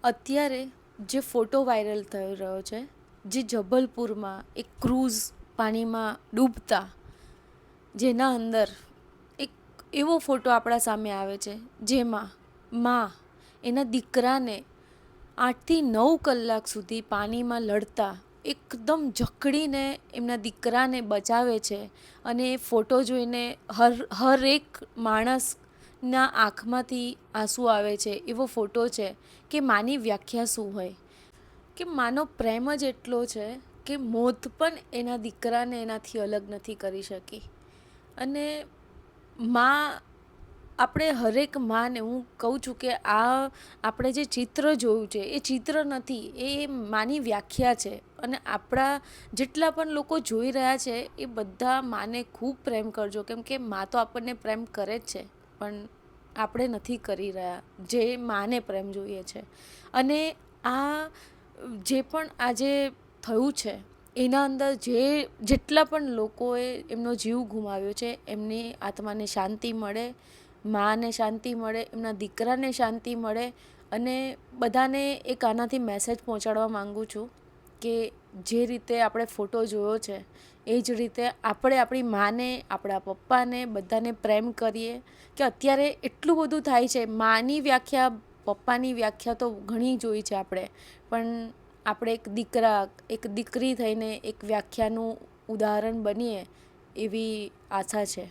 અત્યારે જે photo viral થઈ રહ્યો છે, જે જબલપુરમાં એક ક્રૂઝ પાણીમાં ડૂબતા, જેના અંદર એક એવો ફોટો આપણા સામે આવે છે જેમાં માં એના દીકરાને 8 થી 9 કલાક સુધી પાણીમાં લડતા એકદમ જકડીને એમના દીકરાને બચાવે છે. અને એ ફોટો જોઈને હરેક માણસના આંખમાંથી આંસુ આવે છે એવો ફોટો છે. કે માની વ્યાખ્યા શું હોય, કે માનો પ્રેમ જ એટલો છે કે મોત પણ એના દીકરાને એનાથી અલગ નથી કરી શકી. અને માં, આપણે હરેક માને, હું કહું છું કે આ આપણે જે ચિત્ર જોયું છે એ ચિત્ર નથી, એ માની વ્યાખ્યા છે. અને આપણા જેટલા પણ લોકો જોઈ રહ્યા છે એ બધા માને ખૂબ પ્રેમ કરજો, કેમ કે માં તો આપણને પ્રેમ કરે જ છે, પણ આપણે નથી કરી રહ્યા જે માને પ્રેમ જોઈએ છે. અને આ જે પણ આજે થયું છે એના અંદર જેટલા પણ લોકોએ એમનો જીવ ગુમાવ્યો છે, એમની આત્માને શાંતિ મળે, માને શાંતિ મળે, એમના દીકરાને શાંતિ મળે. અને બધાને એક આનાથી મેસેજ પહોંચાડવા માગું છું કે જે રીતે આપણે ફોટો જોયો છે એ જ રીતે આપણે આપણી માને, આપણા પપ્પાને, બધાને પ્રેમ કરીએ. કે અત્યારે એટલું બધું થાય છે, માની વ્યાખ્યા, પપ્પાની વ્યાખ્યા તો ઘણી જોઈ છે આપણે, પણ આપણે એક દીકરા, એક દીકરી થઈને એક વ્યાખ્યાનું ઉદાહરણ બનીએ એવી આશા છે.